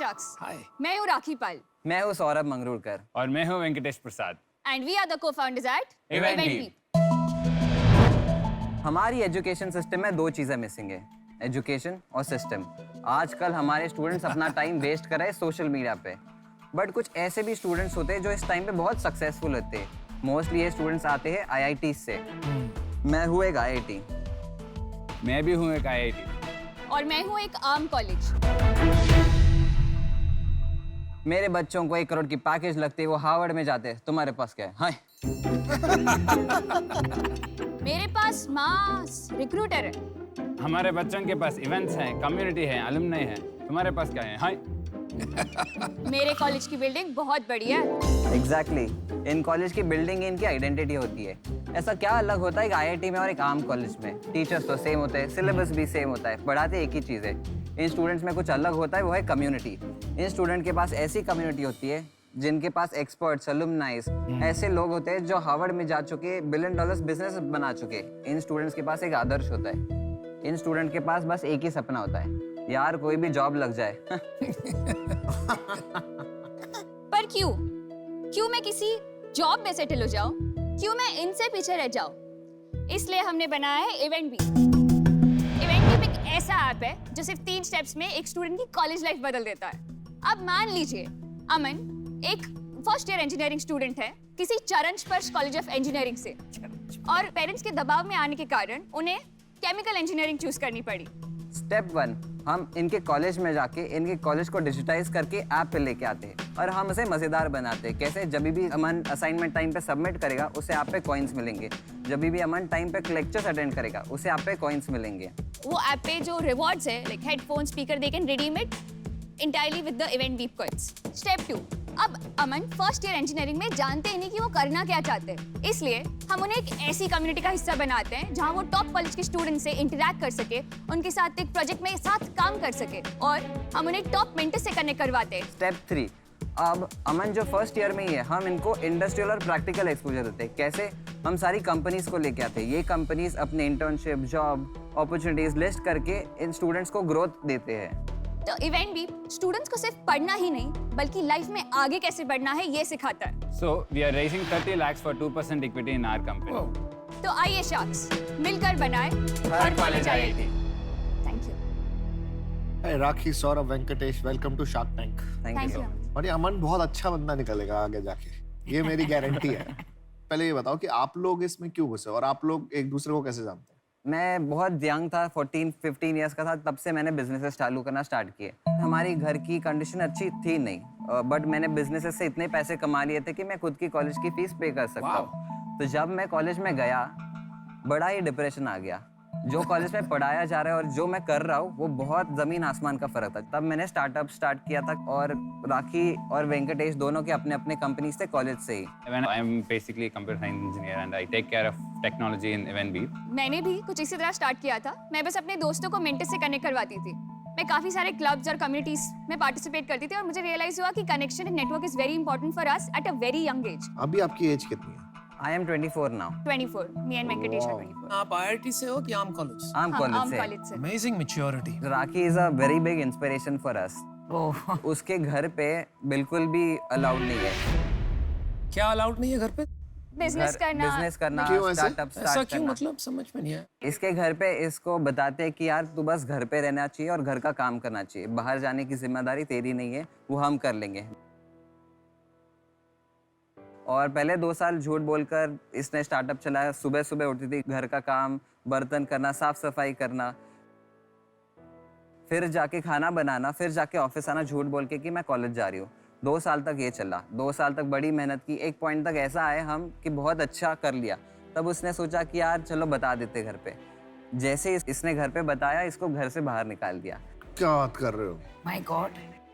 शख्स। हाय। मैं हूँ राखी पाल। मैं हूँ सौरभ मंगरूलकर। और मैं हूँ Venkatesh Prasad. And we are the cofounders at Eventbeep। हमारी एजुकेशन सिस्टम में दो चीज़ें मिसिंग है, एजुकेशन और सिस्टम। आजकल हमारे स्टूडेंट्स अपना टाइम वेस्ट कर रहे हैं सोशल मीडिया पे, बट कुछ ऐसे भी स्टूडेंट्स होते हैं जो इस टाइम पे बहुत सक्सेसफुल होते हैं। मोस्टली ये स्टूडेंट्स आते हैं IIT से। मैं हूँ एक IIT। मैं भी हूँ एक IIT। और मैं हूँ एक आर्म कॉलेज। मेरे बच्चों को 1 करोड़ की पैकेज लगती है, वो हार्वर्ड में जाते हैं। तुम्हारे पास क्या है? हाय। मेरे पास मास रिक्रूटर है। हमारे बच्चों के पास इवेंट्स हैं, कम्युनिटी है, अलुमनाई है। तुम्हारे पास क्या है? हाय। मेरे कॉलेज की बिल्डिंग बहुत बड़ी है। एग्जैक्टली। इन कॉलेज की बिल्डिंग इनकी आइडेंटिटी होती है। ऐसा क्या अलग होता है एक IIT में और एक आर्म कॉलेज में? टीचर्स तो सेम होते हैं, सिलेबस भी सेम होता है, पढ़ाते एक ही चीज़ है। इन स्टूडेंट्स में कुछ अलग होता है, वो है कम्युनिटी। इन स्टूडेंट के पास ऐसी कम्युनिटी होती है जिनके पास एक्सपर्ट्स, अलुमनाइज, ऐसे लोग होते हैं जो हार्वर्ड में जा चुके, $1 बिलियन बिजनेस बना चुके। इन स्टूडेंट्स के पास एक आदर्श होता है। इन स्टूडेंट के पास बस एक ही सपना होता है, यार कोई भी जॉब लग जाए। पर क्यों मैं किसी जॉब में सेटल हो जाऊं? क्यों मैं इनसे पीछे रह जाऊं? इसलिए हमने बनाया है इवेंटबीप। इवेंटबीप एक ऐसा ऐप है जो सिर्फ 3 स्टेप्स में एक स्टूडेंट की कॉलेज लाइफ बदल देता है। अब मान लीजिए अमन एक फर्स्ट ईयर इंजीनियरिंग स्टूडेंट है किसी चरण स्पर्श कॉलेज ऑफ इंजीनियरिंग से, और पेरेंट्स के दबाव में आने के कारण उन्हें केमिकल इंजीनियरिंग चूज करनी पड़ी। स्टेप 1, हम इनके कॉलेज में जाके इनके कॉलेज को डिजिटाइज करके ऐप पे लेके आते हैं और हम उसे मज़ेदार बनाते हैं। कैसे? जब भी अमन असाइनमेंट टाइम पे सबमिट करेगा उसे ऐप पे कॉइन्स मिलेंगे। जब भी अमन टाइम पे लेक्चर्स अटेंड करेगा उसे ऐप पे कॉइन्स मिलेंगे। वो ऐप पे जो रिवॉर्ड्स है like headphone, speaker, they can redeem it entirely with the Eventbeep coins. Step 2, अब अमन फर्स्ट ईयर इंजीनियरिंग में जानते ही नहीं कि वो करना क्या चाहते हैं, इसलिए हम उन्हें एक ऐसी कम्युनिटी का हिस्सा बनाते हैं जहां वो टॉप कॉलेज के स्टूडेंट से इंटरैक्ट कर सके, उनके साथ एक प्रोजेक्ट में साथ काम कर सके, और हम उन्हें टॉप मेंटर से कनेक्ट करवाते हैं। स्टेप 3, अब अमन जो फर्स्ट ईयर में ही है, हम इनको इंडस्ट्रियल और प्रैक्टिकल एक्सपोजर देते हैं। कैसे? हम सारी कंपनीज को लेके आते हैं। ये कंपनीज अपने इंटर्नशिप, जॉब अपॉर्चुनिटीज लिस्ट करके इन स्टूडेंट्स को ग्रोथ देते हैं। तो इवेंटबीप स्टूडेंट्स को सिर्फ पढ़ना ही नहीं बल्कि लाइफ में आगे कैसे बढ़ना है ये सिखाता है। So we are raising 30 lakhs for 2% equity in our company. तो आइए शख्स मिलकर बनाए हर college IIT। Thank you. Hey, Rakhi, Saurabh, Venkatesh, welcome to Shark Tank. Thank you. और ये अमन बहुत अच्छा बंदा निकलेगा आगे जाके, ये मेरी गारंटी है। पहले ये बताओ कि आप लोग इसमें क्यों घुसे और आप लोग एक दूसरे को कैसे जानते हैं? मैं बहुत यंग था, 14-15 ईयर्स का था, तब से मैंने बिजनेसेस चालू करना स्टार्ट किए। हमारी घर की कंडीशन अच्छी थी नहीं, बट मैंने बिजनेसेस से इतने पैसे कमा लिए थे कि मैं खुद की कॉलेज की फीस पे कर सकता हूँ। तो जब मैं कॉलेज में गया, बड़ा ही डिप्रेशन आ गया। जो कॉलेज में पढ़ाया जा रहा है और जो मैं कर रहा हूँ वो बहुत ज़मीन आसमान का फ़र्क था। तब मैंने स्टार्टअप स्टार्ट किया था, और राखी और वेंकटेश दोनों के अपने अपने कंपनीज थे कॉलेज से ही। I am basically a computer science engineer and I take care of technology in Eventbeep. मैंने भी कुछ इसी तरह स्टार्ट किया था। मैं बस अपने दोस्तों को मेंटर से कनेक्ट करवाती थी। मैं काफी सारे क्लब्स और कम्युनिटीज में पार्टिसिपेट करती थी, और मुझे रियलाइज हुआ कि connection and network is very important for us at a very young age. अभी आपकी एज कितनी है? I am 24 now। 24, me and Venkatesh are 24। आप IIT से हो कि आर्म कॉलेज? आर्म हम कॉलेज आर्म से। कॉलेज से। Amazing maturity. Rakhi is a very big inspiration for us. उसके घर पे बिल्कुल भी अलाउड नहीं है। क्या अलाउड नहीं है घर पे? बिजनेस करना। बिजनेस करना, क्यों ऐसे? स्टार्टअप ऐसा स्टार्ट क्यों? करना। मतलब समझ में नहीं आया। इसके घर पे इसको बताते हैं कि यार तू बस घर पे रहना चाहिए और घर का काम करना चाहिए, बाहर जाने की जिम्मेदारी तेरी नहीं है, वो हम कर लेंगे। और पहले 2 साल झूठ बोलकर इसने स्टार्टअप चलाया। सुबह सुबह उठती थी, घर का काम, बर्तन करना, साफ सफाई करना, फिर जाके खाना बनाना, फिर जाके ऑफिस आना झूठ बोल के कि मैं कॉलेज जा रही हूँ। 2 साल तक ये चला। 2 साल तक बड़ी मेहनत की। एक पॉइंट तक ऐसा आए हम कि बहुत अच्छा कर लिया। तब उसने सोचा कि यार चलो बता देते घर पे। जैसे इसने घर पे बताया, इसको घर से बाहर निकाल दिया। क्या बात कर रहे हो? My God.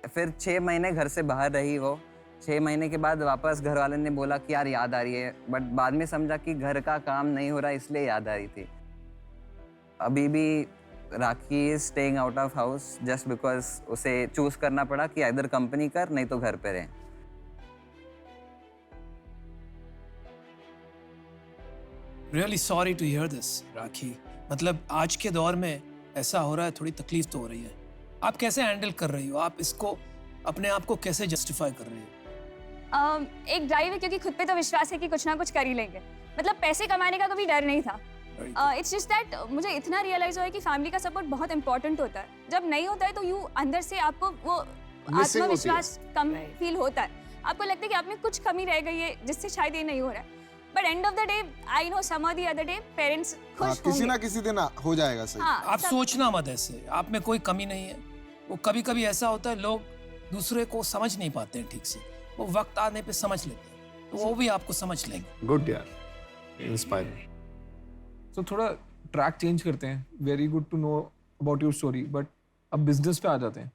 फिर 6 महीने घर से बाहर रही वो। 6 महीने के बाद वापस घर वाले ने बोला कि यार याद आ रही है, बट बाद में समझा कि घर का काम नहीं हो रहा इसलिए याद आ रही थी। अभी भी Rakhi is staying out of house just because उसे चूज करना पड़ा कि इधर कंपनी कर नहीं तो घर पे रहे। Really sorry to hear this Rakhi. मतलब आज के दौर में ऐसा हो रहा है, थोड़ी तकलीफ तो हो रही है। आप कैसे हैंडल कर रही हो? आप इसको अपने आप को कैसे जस्टिफाई कर रहे हो? एक ड्राइव है क्योंकि खुद पे तो विश्वास है कि कुछ ना कुछ कर ही लेंगे। मतलब पैसे कमाने का कभी डर नहीं था। इट्स जस्ट दैट मुझे इतना रियलाइज हुआ है कि फैमिली का सपोर्ट बहुत इंपॉर्टेंट होता है। जब नहीं होता है तो यू अंदर से आपको वो आत्मविश्वास कम फील होता है। आपको लगता है कि आप में कुछ कमी रह गई है जिससे शायद ये नहीं हो रहा है। But end of the day I know some of the other day parents खुश होंगे। किसी ना किसी दिन हो जाएगा सही। हाँ, आप सोचना मत ऐसे, आप में कोई कमी नहीं है। वो कभी-कभी ऐसा होता है, लोग दूसरे को समझ नहीं पाते हैं ठीक से, वो वक्त आने पे समझ लेते हैं, तो वो भी आपको समझ लेंगे। गुड यार, इंस्पायरिंग। तो थोड़ा ट्रैक चेंज करते हैं। Very good to know about your story, but अब बिजनेस पे आ जाते हैं।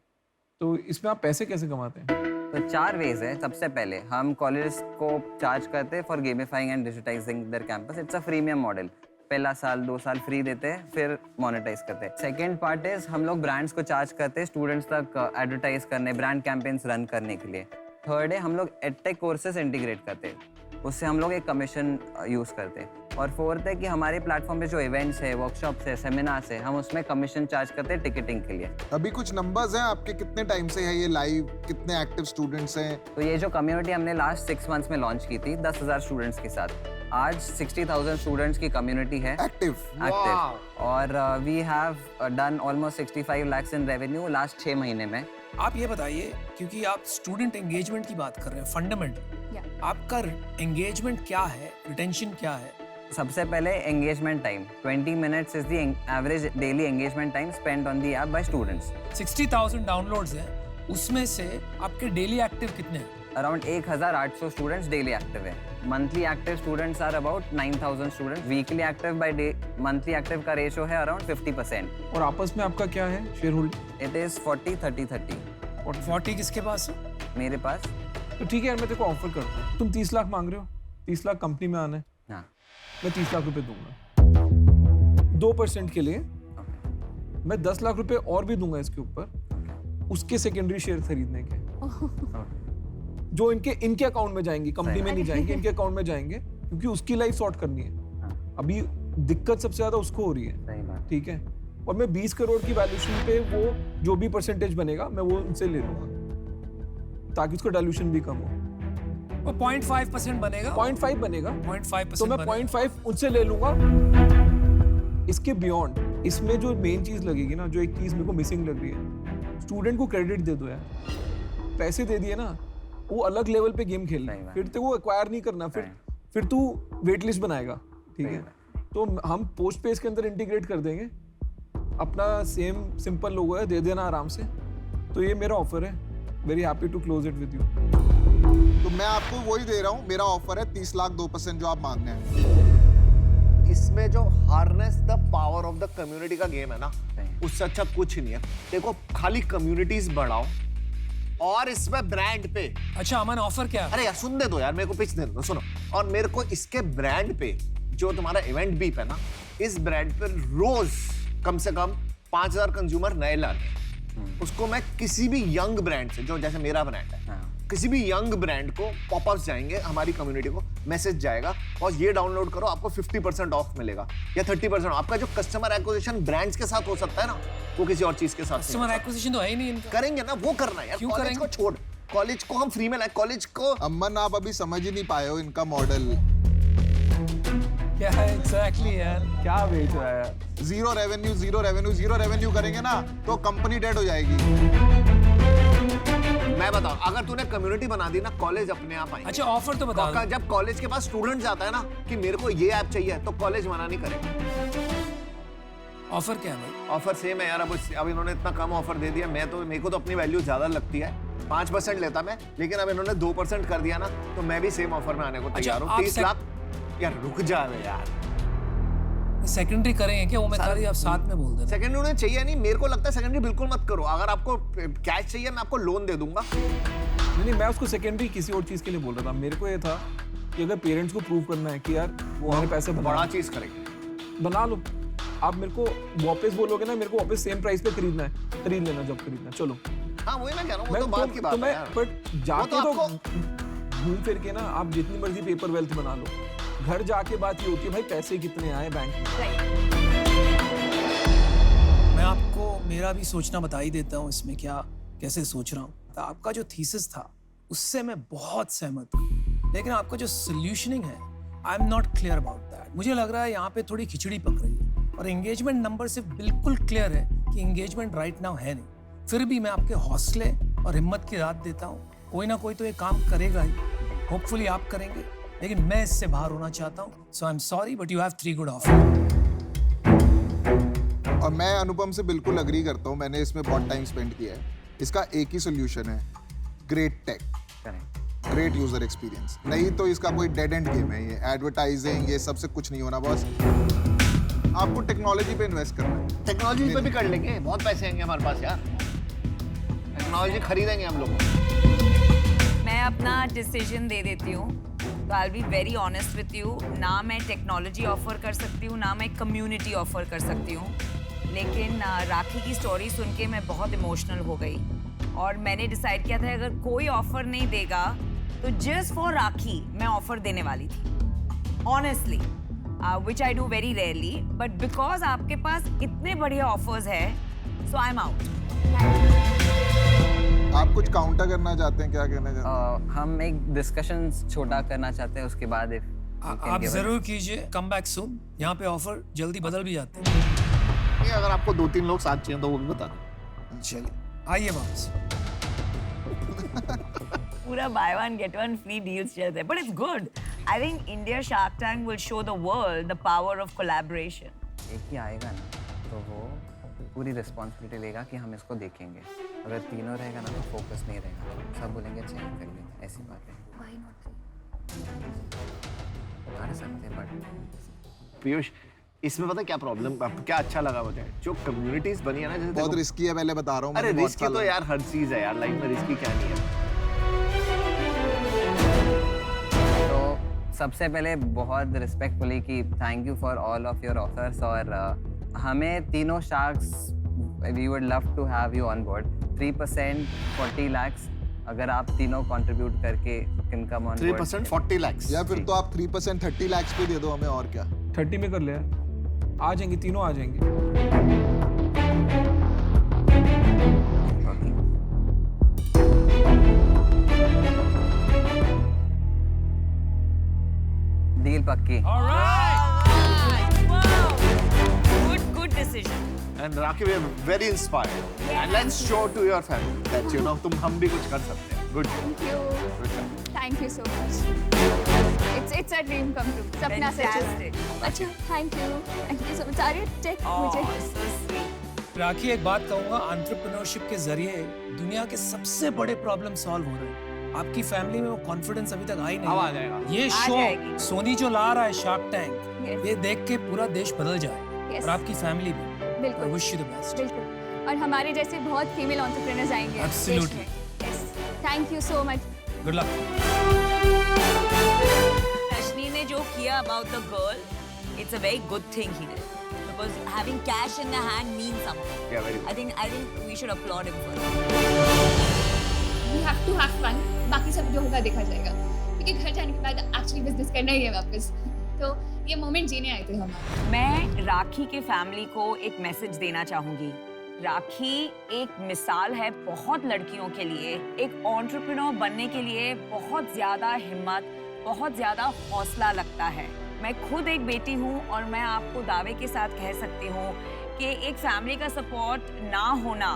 तो इसमें आप पैसे कैसे कमाते हैं? तो 4 वेज है। सबसे पहले हम कॉलेज को चार्ज करते हैं for gamifying and digitizing their campus. It's a freemium model. पहला साल 2 साल फ्री देते हैं, फिर मोनेटाइज करते हैं। सेकेंड पार्ट इज हम लोग ब्रांड्स को चार्ज करते हैं स्टूडेंट्स तक एडवर्टाइज करने, ब्रांड कैंपेन्स रन करने के लिए। थर्ड है हम लोग एडटेक कोर्सेज इंटीग्रेट करते हैं, उससे हम लोग एक कमीशन यूज़ करते हैं। और फोर्थ है कि हमारे प्लेटफॉर्म पे जो इवेंट्स है, वर्कशॉप्स है, सेमिनार्स है, हम उसमें कमीशन चार्ज करते हैं टिकटिंग के लिए। अभी कुछ नंबर्स हैं आपके, कितने टाइम से है ये लाइव, कितने एक्टिव स्टूडेंट्स हैं? तो ये जो कम्युनिटी हमने लास्ट 6 मंथ्स में लॉन्च की थी 10,000 स्टूडेंट्स के साथ, आज 60,000 स्टूडेंट्स की कम्युनिटी है एक्टिव। और we have done almost 65 lakhs in revenue last 6 महीने में। आप ये बताइए, क्योंकि आप स्टूडेंट एंगेजमेंट की बात कर रहे हैं, फंडामेंटल आपका एंगेजमेंट क्या है, रिटेंशन क्या है? सबसे पहले engagement time 20 minutes is the average daily engagement time spent on the app by students. 60,000 downloads हैं, उसमें से आपके डेली एक्टिव कितने हैं? अराउंड 1,800 स्टूडेंट्स डेली एक्टिव है। Monthly active students are about 9,000 students. Weekly active by day monthly active का ratio है around 50%। और आपस में आपका क्या है शेयर होल्डिंग? इट इज 40-30-30 और 40 किसके पास है? मेरे पास। तो ठीक है यार, मैं तेरे को ऑफर करता हूँ। तुम 30 लाख मांग रहे हो, 30 लाख कंपनी में आना है, हाँ, मैं 30 लाख रुपए दूंगा 2% के लिए। मैं 10 लाख रुपए और भी दूंगा इसके ऊपर, उसके सेकेंडरी शेयर खरीदने के, जो इनके अकाउंट में जाएंगे, कंपनी में नहीं जाएंगे, इनके अकाउंट में जाएंगे, क्योंकि उसकी लाइफ सॉर्ट करनी है। अभी दिक्कत सबसे ज्यादा उसको हो रही है, सही बात। ठीक है। और मैं 20 करोड़ की वैल्यूएशन पे वो जो भी परसेंटेज बनेगा मैं वो उनसे ले लूंगा, ताकि उसका डाइल्यूशन भी कम हो। वो 0.5% बनेगा। 0.5 बनेगा, 0.5% तो मैं 0.5 उनसे ले लूंगा। इसके बियॉन्ड इसमें जो मेन चीज लगेगी ना, जो एक चीज मेरे को मिसिंग लग रही है, स्टूडेंट को क्रेडिट दे दो यार। पैसे दे दिए ना, वो अलग लेवल पे गेम खेलना है, फिर तो वो एक्वायर नहीं करना, फिर तू वेट लिस्ट बनाएगा, ठीक है। तो हम पोस्ट पे इसके अंदर इंटीग्रेट कर देंगे, अपना सेम सिंपल लोगो है, दे देना आराम से। तो ये मेरा ऑफर है, very happy to close it with you. तो मैं आपको वही दे रहा हूँ, मेरा ऑफर है 30 लाख 2% जो आप मांग रहे हैं। इसमें जो harness the power of the community का गेम है ना, उससे अच्छा कुछ नहीं है। देखो, खाली कम्युनिटीज बढ़ाओ और इसमें ब्रांड पे। अच्छा अमन, ऑफर क्या है? अरे यार सुन दे दो यार, मेरे को पिच दे दो, सुनो। और मेरे को इसके ब्रांड पे, जो तुम्हारा इवेंट बीप है ना, इस ब्रांड पे रोज कम से कम 5,000 कंज्यूमर नए लाने। उसको मैं किसी भी यंग ब्रांड से, जो जैसे मेरा ब्रांड है, किसी भी यंग ब्रांड को पॉपअप्स जाएंगे, हमारी कम्युनिटी को मैसेज जाएगा और ये डाउनलोड करो, आपको 50% ऑफ मिलेगा या 30%। आपका जो कस्टमर एक्विजिशन ब्रांड्स के साथ हो सकता है ना, वो किसी और चीज के साथ कस्टमर एक्विजिशन तो है ही नहीं इनका। करेंगे ना, वो करना है यार। क्यों कॉलेज करेंगे? को छोड़, कॉलेज को हम फ्री में लाए, कॉलेज को। अमन, आप अभी समझ ही नहीं पाए हो इनका मॉडल। क्या है एग्जैक्टली यार? क्या बेच रहा है यार? जीरो रेवेन्यू करेंगे ना तो कंपनी डेड हो जाएगी। मैं बताऊं, अगर तूने कम्युनिटी बना दी ना, कॉलेज अपने आप आएंगे। अच्छा ऑफर तो बता दो। जब कॉलेज के पास स्टूडेंट जाता है ना कि मेरे को ये ऐप चाहिए, तो कॉलेज मना नहीं करेगा। ऑफर क्या है भाई? ऑफर सेम है यार। अब इन्होंने इतना कम ऑफर दे दिया। मेरे को तो अपनी वैल्यू ज्यादा लगती है, 5% लेता मैं, लेकिन अब इन्होंने 2% कर दिया ना, तो मैं भी सेम ऑफर में आने को तैयार हूँ। 30 लाख। यार रुक जा यार, सेकेंडरी करेंगे क्या? वो मैं सारी आप साथ में बोल देना। सेकेंडरी उन्हें चाहिए नहीं, मेरे को लगता है सेकेंडरी बिल्कुल मत करो। अगर आपको कैश चाहिए, मैं आपको लोन दे दूंगा। नहीं, मैं उसको सेकेंडरी किसी और चीज के लिए बोल रहा था। मेरे को ये था कि अगर पेरेंट्स को प्रूव करना है कि यार वो हमारे पैसे बड़ा चीज करेंगे, बना लो। आप मेरे को वापस बोलोगे ना, मेरे को वापस सेम प्राइस पे खरीदना है, खरीद लेना जब खरीदना। चलो हाँ वही मैं कह रहा हूँ, वो तो बात की बात है यार। बट जाके तो घूम फिर के ना आप जितनी मर्जी पेपर वेल्थ बना लो, घर जाके बात ये होती है भाई पैसे कितने आए बैंक में। मैं आपको मेरा भी सोचना बता ही देता हूँ इसमें क्या कैसे सोच रहा हूँ। था, आपका जो थीसिस था उससे मैं बहुत सहमत हूँ, लेकिन आपका जो सोल्यूशनिंग है I am not clear about that. मुझे लग रहा है यहाँ पे थोड़ी खिचड़ी पक रही है और एंगेजमेंट नंबर से बिल्कुल क्लियर है कि एंगेजमेंट राइट नाउ है नहीं। फिर भी मैं आपके हौसले और हिम्मत की दाद देता हूँ, कोई ना कोई तो ये काम करेगा ही, होपफुली आप करेंगे, लेकिन मैं इससे बाहर होना चाहता हूँ। So I am sorry but you have 3 good offer. और मैं अनुपम से बिल्कुल अग्री करता हूँ, मैंने इसमें बहुत टाइम स्पेंड किया है। इसका एक ही सोल्यूशन है, great tech, great user experience. नहीं तो इसका कोई डेड एंड गेम है, ये एडवर्टाइजिंग ये सबसे कुछ नहीं होना। बस आपको टेक्नोलॉजी पे इन्वेस्ट करना है। टेक्नोलॉजी पे भी कर लेंगे, बहुत पैसे आएंगे हमारे पास यार, टेक्नोलॉजी खरीदेंगे हम लोग। मैं अपना डिसीजन दे देती हूँ, तो I will be very honest with you. ना मैं टेक्नोलॉजी ऑफर कर सकती हूँ, ना मैं कम्युनिटी ऑफर कर सकती हूँ, लेकिन राखी की स्टोरी सुन के मैं बहुत इमोशनल हो गई और मैंने डिसाइड किया था अगर कोई ऑफर नहीं देगा तो जस्ट फॉर राखी मैं ऑफर देने वाली थी, honestly, which I do very rarely, but because आपके पास इतने बढ़िया ऑफर्स है, सो आई एम आउट। आप कुछ काउंटर करना चाहते हैं, क्या कहना चाहते हैं? हम एक डिस्कशन छोटा करना चाहते हैं, उसके बाद आप जरूर कीजिए, कम बैक सून। यहाँ पे ऑफर जल्दी बदल भी जाते हैं। ये अगर आपको 2-3 लोग साथ चाहिए तो वो भी बता दो। चलिए आइए वापस। पूरा buy one get one free deals चलते हैं, but it's good. I think India Shark Tank will show the world the power of collaboration. एक ही आएगा ना तो वो पूरी रिस्पॉन्सिबिलिटी लेगा कि हम इसको देखेंगे। अगर तीनों रहेगा ना तो फोकस नहीं रहेगा, सब बोलेंगे अच्छा कर लेंगे, ऐसी बात है। कर सकते बट पीयूष, इसमें पता क्या प्रॉब्लम, क्या अच्छा लगा मुझे, जो कम्युनिटीज बनी है ना, जैसे बहुत रिस्की है, पहले बता रहा हूँ। अरे रिस्की तो यार हर चीज है यार, लाइफ में रिस्की क्या नहीं है। तो सबसे पहले बहुत रिस्पेक्टफुली कि thank you for all of your offers, और हमें तीनों sharks we would love to have you on board. 3% 40 lakh, अगर आप तीनों कंट्रीब्यूट करके इनकम ऑन 3% 40 लाख, या फिर तो आप 3% 30 लाख पे दे दो हमें, और क्या। 30 में कर ले यार, आ जाएंगे, तीनों आ जाएंगे। डील पक्की। Good decision. and Rakhi, we are very inspired, and let's show to your family that you know तुम हम भी कुछ कर सकते हैं। Good job. Thank you. Good job. Thank you so much. It's a dream come true. सपना सच हुआ। Fantastic. अच्छा, thank you so much। सारे टेक Oh, मुझे so sweet. राखी, एक बात कहूंगा, एंटरप्रेन्योरशिप के जरिए दुनिया के सबसे बड़े प्रॉब्लम सॉल्व हो रहे हैं। आपकी फैमिली में वो कॉन्फिडेंस अभी तक आई नहीं। अब आ जाएगा। ये आ शो जाएगी। सोनी जो ला रहा है शार्क टैंक, Yes. ये देख के पूरा देश बदल जाए, Yes. और आपकी फैमिली भी। बिल्कुल। Wish you the best. बिल्कुल, और हमारे जैसे बहुत फीमेल एंटरप्रेन्योर्स आएंगे Absolutely. Yes, thank you so much. Good luck. Rashni ने जो किया about the girl, it's a very good thing he did, because having cash in the hand means something. Yeah, very good. I think we should applaud him for it. We have to have fun, बाकी सब जो होगा देखा जाएगा, क्योंकि घर जाने के बाद एक्चुअली बिजनेस करना ही है वापस, तो ये मोमेंट जीने आए थे हम। मैं राखी के फैमिली को एक मैसेज देना चाहूंगी। राखी एक मिसाल है बहुत लड़कियों के लिए, एक एंटरप्रेन्योर बनने के लिए बहुत ज्यादा हिम्मत, बहुत ज्यादा हौसला लगता है। मैं खुद एक बेटी हूँ और मैं आपको दावे के साथ कह सकती हूँ कि एक फैमिली का सपोर्ट ना होना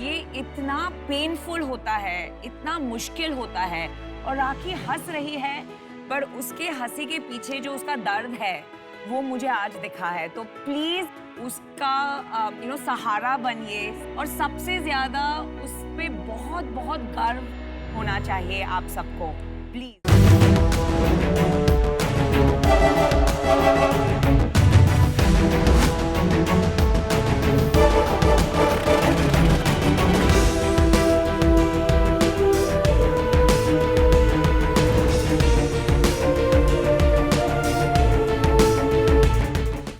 ये इतना पेनफुल होता है, इतना मुश्किल होता है। और राखी हंस रही है, पर उसके हंसी के पीछे जो उसका दर्द है वो मुझे आज दिखा है। तो प्लीज उसका सहारा बनिए, और सबसे ज्यादा उस पे बहुत बहुत गर्व होना चाहिए आप सबको, प्लीज।